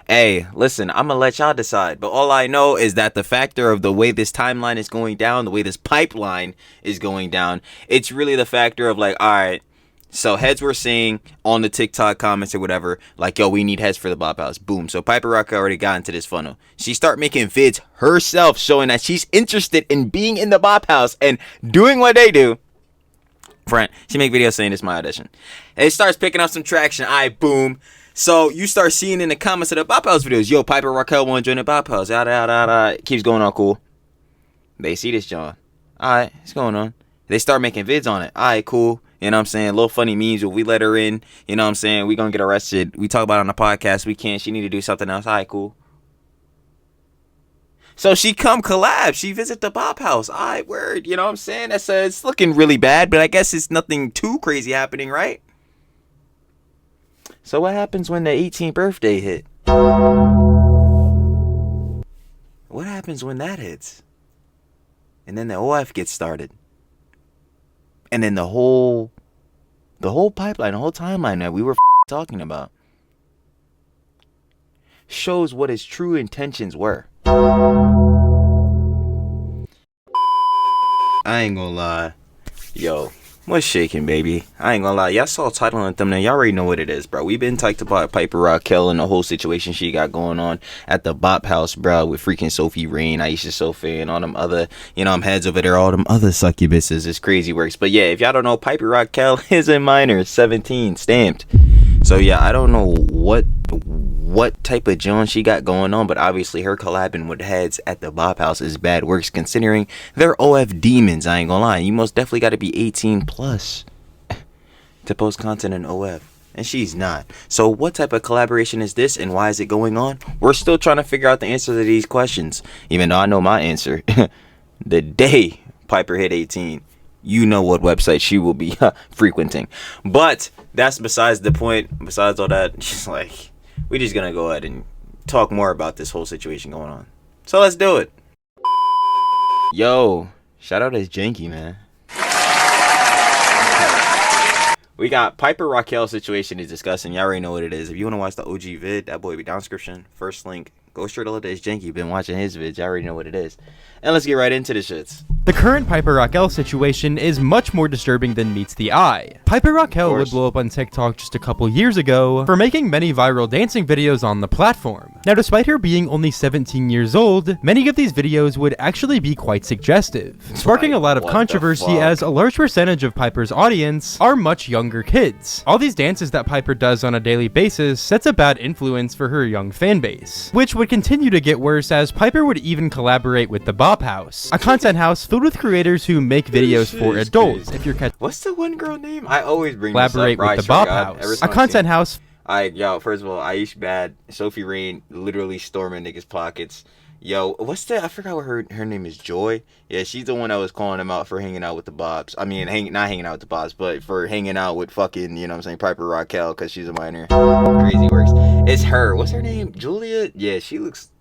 Hey, listen, I'm gonna let y'all decide. But all I know is that the factor of the way this timeline is going down, the way this pipeline is going down, it's really the factor of like, all right, so heads were saying on the TikTok comments or whatever, like, yo, we need heads for the Bop House. Boom. So Piper Rockelle already got into this funnel. She start making vids herself showing that she's interested in being in the Bop House and doing what they do. Friend, she make videos saying it's my audition. And it starts picking up some traction. All right, boom. So you start seeing in the comments of the Bop House videos, yo, Piper Rockelle want to join the Bop House. Yada, yada, yada. Keeps going on cool. They see this, John. All right, what's going on? They start making vids on it. All right, cool. You know what I'm saying? Little funny memes. If we let her in, you know what I'm saying? We gonna get arrested. We talk about it on the podcast. We can't. She need to do something else. All right, cool. So she come collab. She visit the Bop House. All right, word. You know what I'm saying? It's looking really bad, but I guess it's nothing too crazy happening, right? So what happens when the 18th birthday hit? What happens when that hits? And then the OF gets started. And then the whole pipeline, the whole timeline that we were talking about shows what his true intentions were. I ain't gonna lie. Yo, what's shaking, baby? I ain't gonna lie. Y'all saw the title and thumbnail. Y'all already know what it is, bro. We been talked about Piper Rockelle and the whole situation she got going on at the Bop House, bro, with freaking Sophie Rain, Aisha Sophie, and all them other, you know, I'm heads over there, all them other succubuses. It's crazy works. But yeah, if y'all don't know, Piper Rockelle is a minor, 17, stamped. So yeah, I don't know what type of Jones she got going on, but obviously her collabing with heads at the Bop House is bad works considering they're OF demons. I ain't gonna lie. You most definitely got to be 18 plus to post content in OF, and she's not. So what type of collaboration is this, and why is it going on? We're still trying to figure out the answer to these questions, even though I know my answer. The day Piper hit 18, you know what website she will be frequenting. But that's besides the point. Besides all that, just like, we just gonna go ahead and talk more about this whole situation going on. So let's do it. Yo, shout out to Janky, man. We got Piper Rockelle situation is discussing. Y'all already know what it is. If you want to watch the OG vid, that boy be down description. First link. Go straight to look at his Janky. Been watching his vids. Y'all already know what it is. And let's get right into the shits. The current Piper Rockelle situation is much more disturbing than meets the eye. Piper Rockelle would blow up on TikTok just a couple years ago for making many viral dancing videos on the platform. Now, despite her being only 17 years old, many of these videos would actually be quite suggestive, sparking a lot of controversy as a large percentage of Piper's audience are much younger kids. All these dances that Piper does on a daily basis sets a bad influence for her young fan base, which would continue to get worse as Piper would even collaborate with the Bop House, a content house filled with creators who make videos for adults. If you're what's the one girl name? I always bring collaborate this up, with the Bop House, a content house. Yo, first of all, Aisha bad, Sophie Rain literally storming niggas' pockets. Yo, I forgot what her name is, Joy. Yeah, she's the one that was calling him out for hanging out with the Bobs. I mean, not hanging out with the Bobs, but for hanging out with fucking, you know what I'm saying, Piper Rockelle, because she's a minor. Crazy works. It's her. What's her name? Julia? Yeah, she looks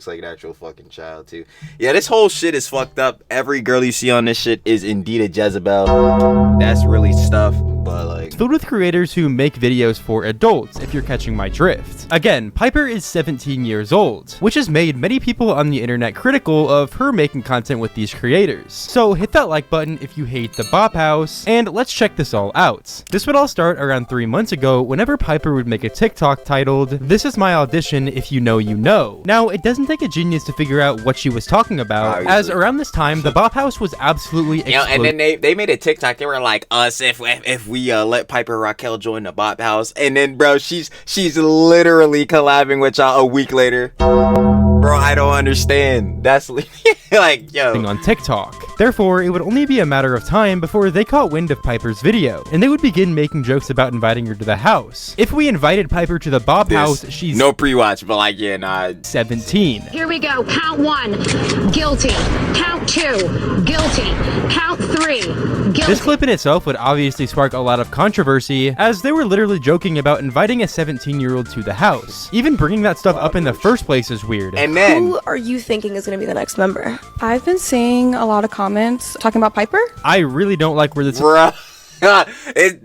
like an actual fucking child, too. Yeah, this whole shit is fucked up. Every girl you see on this shit is indeed a Jezebel. That's really stuff, but like, filled with creators who make videos for adults, if you're catching my drift. Again, Piper is 17 years old, which has made many people on the internet critical of her making content with these creators. So hit that like button if you hate the Bop House, and let's check this all out. This would all start around 3 months ago whenever Piper would make a TikTok titled, "This is my audition, if you know you know." Now, it doesn't take a genius to figure out what she was talking about, obviously, as around this time, the Bop House was absolutely and then they made a TikTok. They were like, us, if we let Piper Rockelle join the Bop House, and then, bro, she's literally collabing with y'all a week later. Bro, I don't understand. That's like, yo. On TikTok. Therefore, it would only be a matter of time before they caught wind of Piper's video, and they would begin making jokes about inviting her to the house. If we invited Piper to the Bop House, she's no pre-watch, but like, yeah, nah. 17. Here we go. Count 1, guilty. Count 2, guilty. Count 3, guilty. This clip in itself would obviously spark a lot of controversy, as they were literally joking about inviting a 17-year-old to the house. Even bringing that stuff up in the first place is weird. And then, who are you thinking is going to be the next member? I've been seeing a lot of comments talking about Piper. I really don't like where this bruh.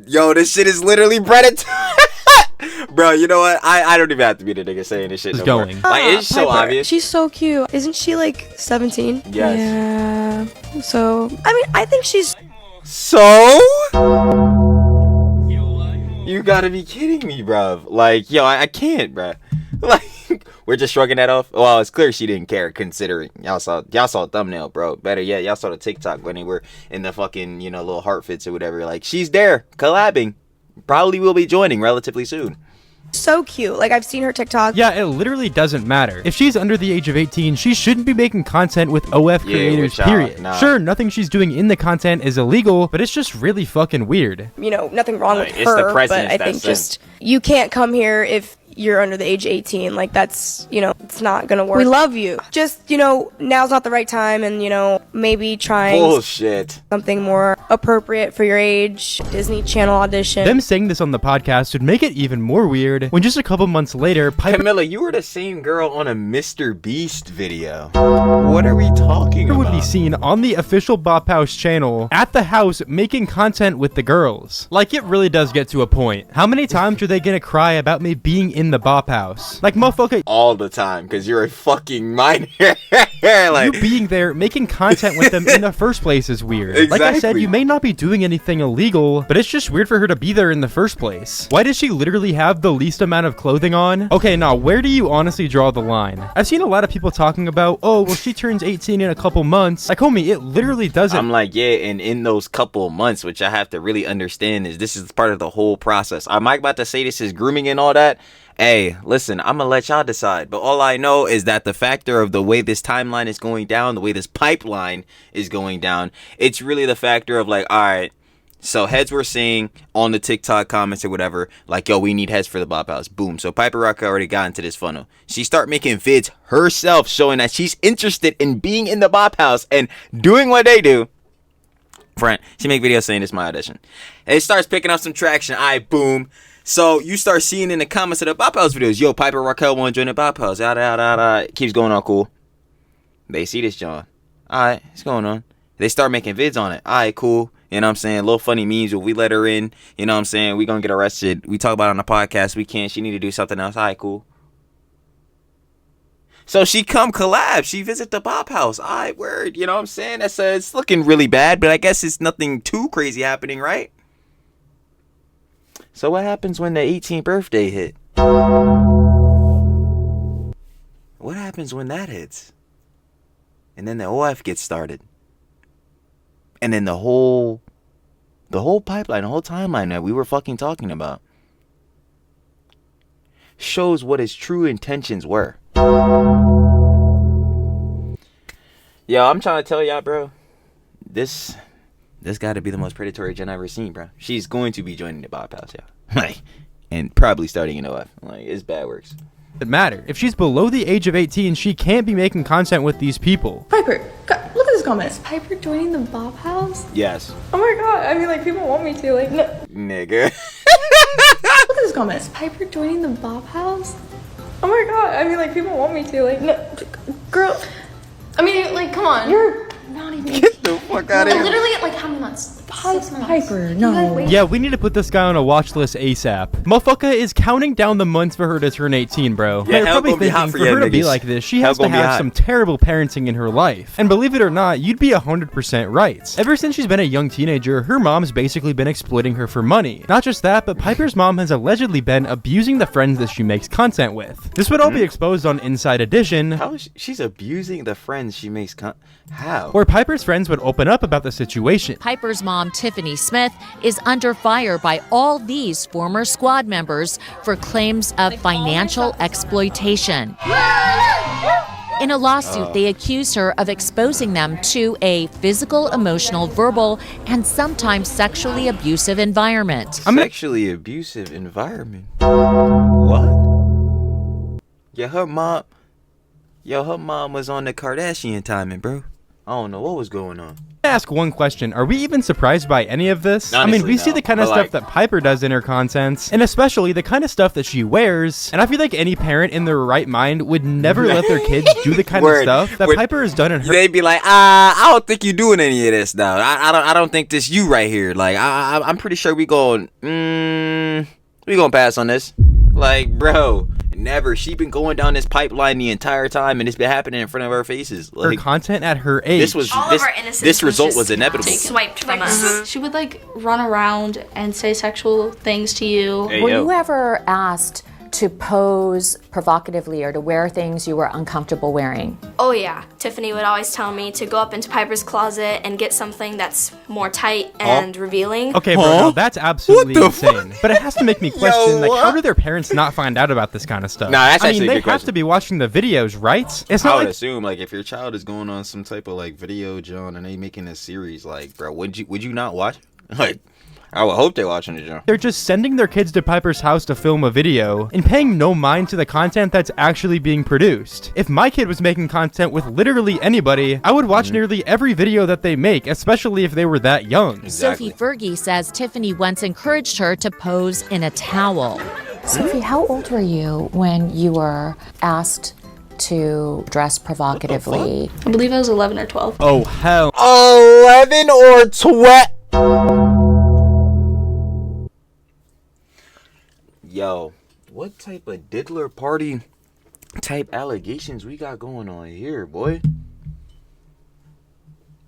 Yo, this shit is literally predatory. Bro, you know what? I don't even have to be the nigga saying this shit It's no going. more. Like, it's so Piper, obvious. She's so cute. Isn't she like 17? Yes. Yeah. So, I mean, I think she's. So? You gotta be kidding me, bruv. Like, yo, I can't, bruh. Like, we're just shrugging that off. Well, it's clear she didn't care, considering y'all saw a thumbnail, bro. Better yet, y'all saw the TikTok when they were in the fucking, you know, little heart fits or whatever. Like, she's there, collabing. Probably will be joining relatively soon. So cute. Like, I've seen her TikTok. Yeah, it literally doesn't matter. If she's under the age of 18, she shouldn't be making content with OF creators, period. Nah. Sure, nothing she's doing in the content is illegal, but it's just really fucking weird. You know, nothing wrong with It's the her, presence but I that's think just you can't come here if you're under the age of 18. Like, that's, you know, it's not gonna work. We love you. Just, you know, now's not the right time, and, you know, maybe trying Bullshit. something more appropriate for your age. Disney Channel audition. Them saying this on the podcast would make it even more weird when just a couple months later, Piper Camilla, you were the same girl on a Mr. Beast video. What are we talking would about? be seen on the official Bop House channel at the house making content with the girls. Like, it really does get to a point. How many times are they gonna cry about me being in the Bop House? Like, motherfucker, All the time, because you're a fucking minor. Like, you being there making content with them in the first place is weird. Like I said, Exactly. you may not be doing anything illegal, but it's just weird for her to be there in the first place. Why does she literally have the least amount of clothing on? Okay, now where do you honestly draw the line? I've seen a lot of people talking about, oh, well, she turns 18 in a couple months. Like, homie, it literally doesn't. I'm like, yeah, and in those couple months, which I have to really understand is this is part of the whole process. Am I about to say this is grooming and all that? Hey, listen, I'm gonna let y'all decide. But all I know is that the factor of the way this timeline is going down, the way this pipeline is going down, it's really the factor of like, all right, so heads were saying on the TikTok comments or whatever, like, yo, we need heads for the Bop House. Boom. So Piper Rockelle already got into this funnel. She start making vids herself showing that she's interested in being in the Bop House and doing what they do. Friend, she make videos saying this is my audition. And it starts picking up some traction. All right, boom. So you start seeing in the comments of the Bop House videos, yo, Piper Rockelle want to join the Bop House. Yada, yada, yada. Keeps going on cool. They see this, John. All right, what's going on? They start making vids on it. All right, cool. You know what I'm saying? Little funny memes. If we let her in, you know what I'm saying? We gonna get arrested. We talk about it on the podcast. We can't. She need to do something else. All right, cool. So she come collab. She visit the Bop House. All right, word. You know what I'm saying? It's looking really bad, but I guess it's nothing too crazy happening, right? So what happens when the 18th birthday hit? What happens when that hits? And then the OF gets started. And then the whole pipeline, the whole timeline that we were fucking talking about shows what his true intentions were. Yo, I'm trying to tell y'all, bro. This got to be the most predatory gen I've ever seen, bro. She's going to be joining the Bop House, yeah. Like, and probably starting in OF. Like, it's bad works. Matter. If she's below the age of 18, she can't be making content with these people. Piper, look at this comment. Is Piper joining the Bop House? Yes. Oh my god, I mean, like, people want me to, like, no. Nigga. Look at this comment. Is Piper joining the Bop House? Oh my god, I mean, like, people want me to, like, no. Girl, I mean, like, come on. you're not even. Get the fuck out of here. Literally, like, how many months? 6 months. Piper, You guys no. wait. Yeah, we need to put this guy on a watch list ASAP. Motherfucker is counting down the months for her to turn 18, bro. Yeah, They're hell probably gonna be hot thinking for for you her to be niggas. like this, she Hell has to gonna be have hot. some terrible parenting in her life. And believe it or not, you'd be 100% right. Ever since she's been a young teenager, her mom's basically been exploiting her for money. Not just that, but Piper's mom has allegedly been abusing the friends that she makes content with. This would all be exposed on Inside Edition, How is she's abusing the friends she makes how? where Piper's friends would open up about the situation. Piper's mom, Tiffany Smith, is under fire by all these former squad members for claims of financial exploitation. In a lawsuit, they accuse her of exposing them to a physical, emotional, verbal, and sometimes sexually abusive environment. Sexually abusive environment. What? Yeah, her mom was on the Kardashian timing, bro. I don't know what was going on. Ask one question. Are we even surprised by any of this? I Honestly, mean, we see no. the kind of But, stuff like- that Piper does in her contents, and especially the kind of stuff that she wears. And I feel like any parent in their right mind would never let their kids do the kind Word. of stuff that Word. Piper has done in her. They'd be like, I don't think you doing any of this now. I don't think this you right here. Like, I'm pretty sure we going, We gonna pass on this. Like, bro, never. She been going down this pipeline the entire time, and it's been happening in front of our faces. Her Like, content at her age. This result was inevitable. Swiped from us. She would like run around and say sexual things to you. Hey, Were yo. you ever asked to pose provocatively or to wear things you were uncomfortable wearing? Oh yeah, Tiffany would always tell me to go up into Piper's closet and get something that's more tight and revealing. Okay, bro, no, that's absolutely insane. But it has to make me question, like, how do their parents not find out about this kind of stuff? Nah, that's I actually mean, a they good have question. to be watching the videos, right? It's I not would like assume, like, if your child is going on some type of like video, John, and they making a series, like, bro, would you not watch? Like, I would hope they're watching it, John. they're just sending their kids to Piper's house to film a video and paying no mind to the content that's actually being produced. If my kid was making content with literally anybody, I would watch nearly every video that they make, especially if they were that young. Exactly. Sophie Fergie says Tiffany once encouraged her to pose in a towel. Sophie, how old were you when you were asked to dress provocatively? I believe I was 11 or 12. Oh, hell. 11 or 12. Yo, what type of diddler party type allegations we got going on here, boy?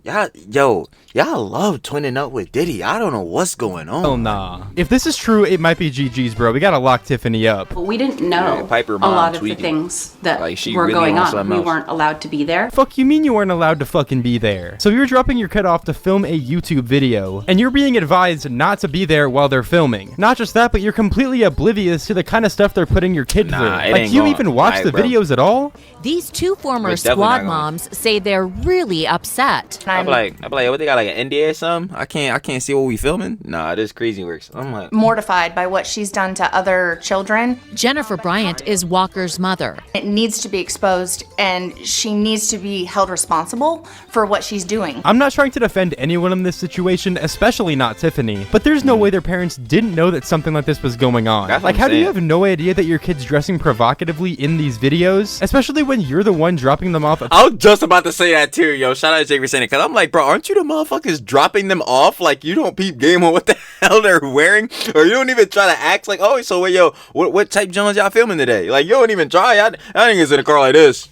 Y'all love twinning up with Diddy. I don't know what's going on. Hell nah. If this is true, it might be GG's, bro. We gotta lock Tiffany up. We didn't know Yeah, Piper a mom lot of tweaking. the things that Like, she were really going on on. something We else. weren't allowed to be there. Fuck you mean you weren't allowed to fucking be there? So you're dropping your kid off to film a YouTube video, and you're being advised not to be there while they're filming. Not just that, but you're completely oblivious to the kind of stuff they're putting your kid Nah, through. it Like, ain't you going- even watch Alright, the bro. videos at all? These two former It's definitely squad not gonna- moms say they're really upset. I'm like, what they got, like an NDA or something? I can't see what we filming. Nah, this crazy works. I'm like, Mortified by what she's done to other children. Jennifer Bryant is Walker's mother. It needs to be exposed, and she needs to be held responsible for what she's doing. I'm not trying to defend anyone in this situation, especially not Tiffany, but there's no way their parents didn't know that something like this was going on. That's what Like, I'm how do you saying. have no idea that your kid's dressing provocatively in these videos? Especially when you're the one dropping them off. I was just about to say that too, yo. Shout out to Jake for saying it, because I'm like, bro, aren't you the motherfuckers dropping them off? Like, you don't peep game on what the hell they're wearing, or you don't even try to act like, oh, so wait, yo, what type Jones y'all filming today? Like, you don't even try. I think it's in a car like this.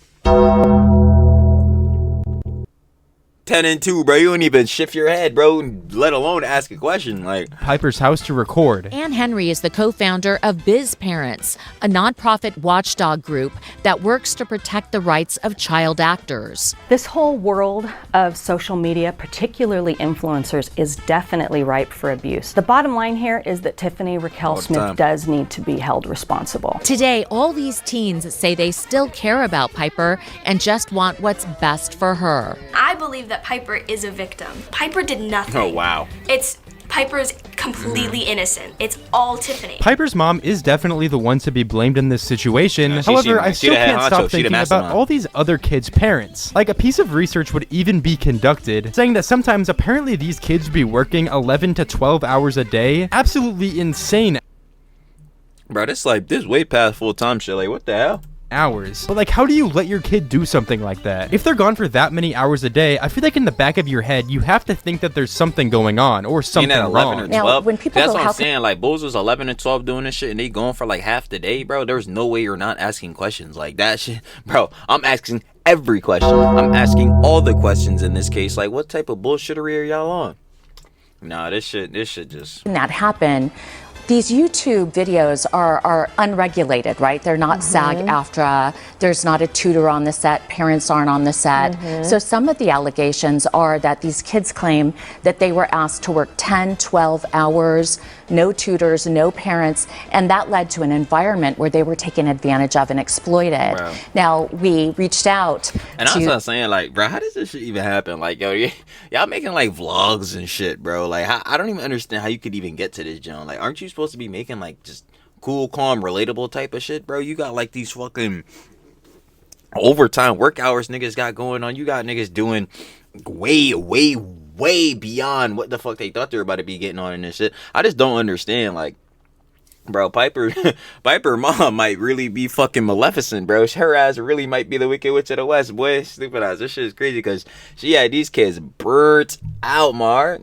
10 and 2, bro. You don't even shift your head, bro, let alone ask a question. Like, Piper's house to record. Ann Henry is the co-founder of Biz Parents, a nonprofit watchdog group that works to protect the rights of child actors. This whole world of social media, particularly influencers, is definitely ripe for abuse. The bottom line here is that Tiffany Raquel the Smith time. does need to be held responsible. Today, all these teens say they still care about Piper and just want what's best for her. I believe that Piper is a victim. Piper did nothing. oh, wow. Piper's completely innocent. It's all Tiffany. Piper's mom is definitely the one to be blamed in this situation. Yeah, However, I she still the head can't honcho. stop She the thinking about mastermind. all these other kids' parents. Like, a piece of research would even be conducted saying that sometimes apparently these kids would be working 11 to 12 hours a day. Absolutely insane Bro, this way past full-time shit. Like, what the hell? hours. But like, how do you let your kid do something like that? If they're gone for that many hours a day, I feel like in the back of your head, you have to think that there's something going on or something Ain't that 11 or wrong. 12? Now, when people That's go, what how I'm saying. Like, Bulls was 11 and 12 doing this shit, and they going for like half the day, bro. There's no way you're not asking questions like that shit. Bro, I'm asking every question. I'm asking all the questions in this case. Like, what type of bullshittery are y'all on? Nah, this shit just... That happen. These YouTube videos are unregulated, right? They're not SAG-AFTRA. There's not a tutor on the set. Parents aren't on the set. So some of the allegations are that these kids claim that they were asked to work 10, 12 hours, no tutors, no parents, and that led to an environment where they were taken advantage of and exploited. Wow. Now, we reached out And to... that's what I'm saying, like, bro, how does this shit even happen? Like, yo, y'all making, like, vlogs and shit, bro. Like, I don't even understand how you could even get to this, John. Like, aren't you supposed to be making, like, just cool, calm, relatable type of shit, bro? You got, like, these fucking overtime work hours niggas got going on. You got niggas doing way beyond what the fuck they thought they were about to be getting on in this shit. I just don't understand, like, bro, Piper mom might really be fucking Maleficent, bro. Her ass really might be the Wicked Witch of the West, boy. Stupid ass. This shit is crazy because she had these kids burnt out, Mar.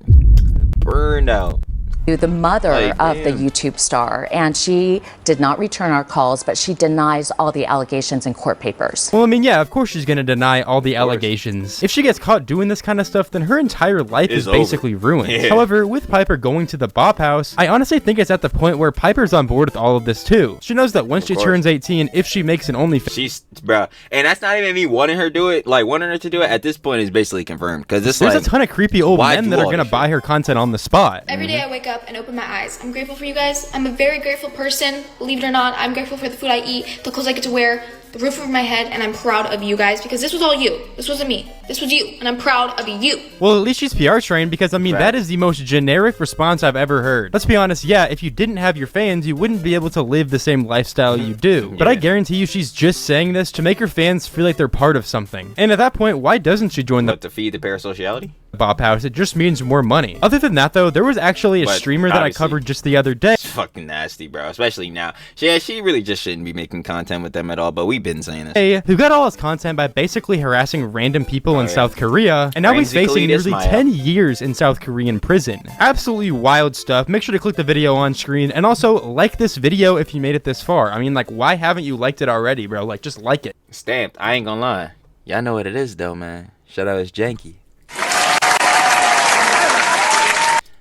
Burned out. the mother of the YouTube star, and she did not return our calls, but she denies all the allegations in court papers. Well, I mean, yeah, of course she's gonna deny all the allegations. If she gets caught doing this kind of stuff, then her entire life is basically ruined. Yeah. However, with Piper going to the Bop House, I honestly think it's at the point where Piper's on board with all of this too. She knows that once she turns 18, if she makes an OnlyFans, bruh, and that's not even me wanting her to do it. Like, wanting her to do it at this point is basically confirmed, because there's a ton of creepy old men that are gonna buy her content on the spot. Every day I wake up and open my eyes. I'm grateful for you guys. I'm a very grateful person. Believe it or not, I'm grateful for the food I eat, the clothes I get to wear, the roof over my head, and I'm proud of you guys because this was all you. This wasn't me. This was you, and I'm proud of you. Well, at least she's PR trained, because I mean, that is the most generic response I've ever heard. Let's be honest, yeah, if you didn't have your fans, you wouldn't be able to live the same lifestyle you do. But I guarantee you she's just saying this to make her fans feel like they're part of something. And at that point, why doesn't she join to feed the parasociality? Bop House? It just means more money. Other than that, though, there was actually a streamer that I covered just the other day. It's fucking nasty, bro, especially now. She really just shouldn't be making content with them at all, but we've been saying this. Who got all his content by basically harassing random people in South Korea, and now he's facing nearly 10 years in South Korean prison. Absolutely wild stuff. Make sure to click the video on screen, and also like this video if you made it this far. I mean, like, why haven't you liked it already, bro? Like, just like it. Stamped. I ain't gonna lie. Y'all know what it is, though, man. Shout out, it's janky.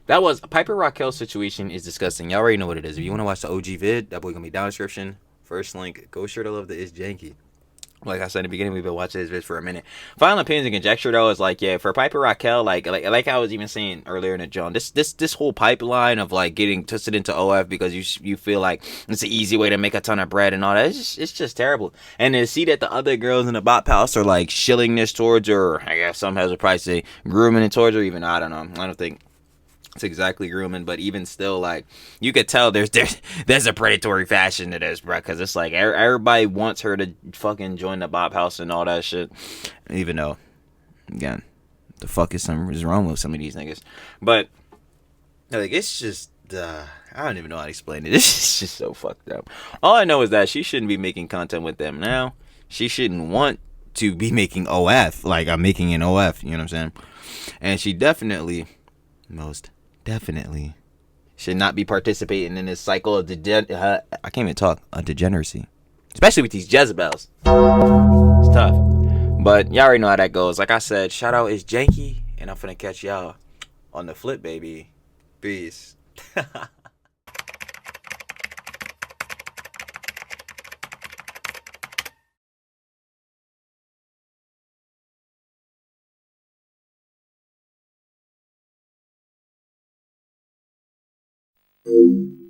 That was Piper Rockelle situation is disgusting. Y'all already know what it is. If you want to watch the OG vid, that boy gonna be down in the description. First link. Go sure to love the It's Janky. Like I said in the beginning, we've been watching this vid for a minute. Final opinions and conjecture though is like, yeah, for Piper Rockelle, like I was even saying earlier in the John, this whole pipeline of like getting twisted into OF because you feel like it's an easy way to make a ton of bread and all that. It's just terrible. And to see that the other girls in the Bop House are like shilling this towards her, or I guess some has a price say grooming it towards her. Even I don't know. I don't think it's exactly grooming, but even still, like, you could tell there's a predatory fashion to this, bro, because it's like everybody wants her to fucking join the Bop House and all that shit, even though, again, the fuck is wrong with some of these niggas. But like, it's just I don't even know how to explain it. It's just so fucked up. All I know is that she shouldn't be making content with them now. She shouldn't want to be making OF, like I'm making an OF, you know what I'm saying? And she definitely should not be participating in this cycle of I can't even talk, a degeneracy, especially with these Jezebels. It's tough, but y'all already know how that goes. Like I said, shout out is janky, and I'm finna catch y'all on the flip, baby. Peace. Thank you.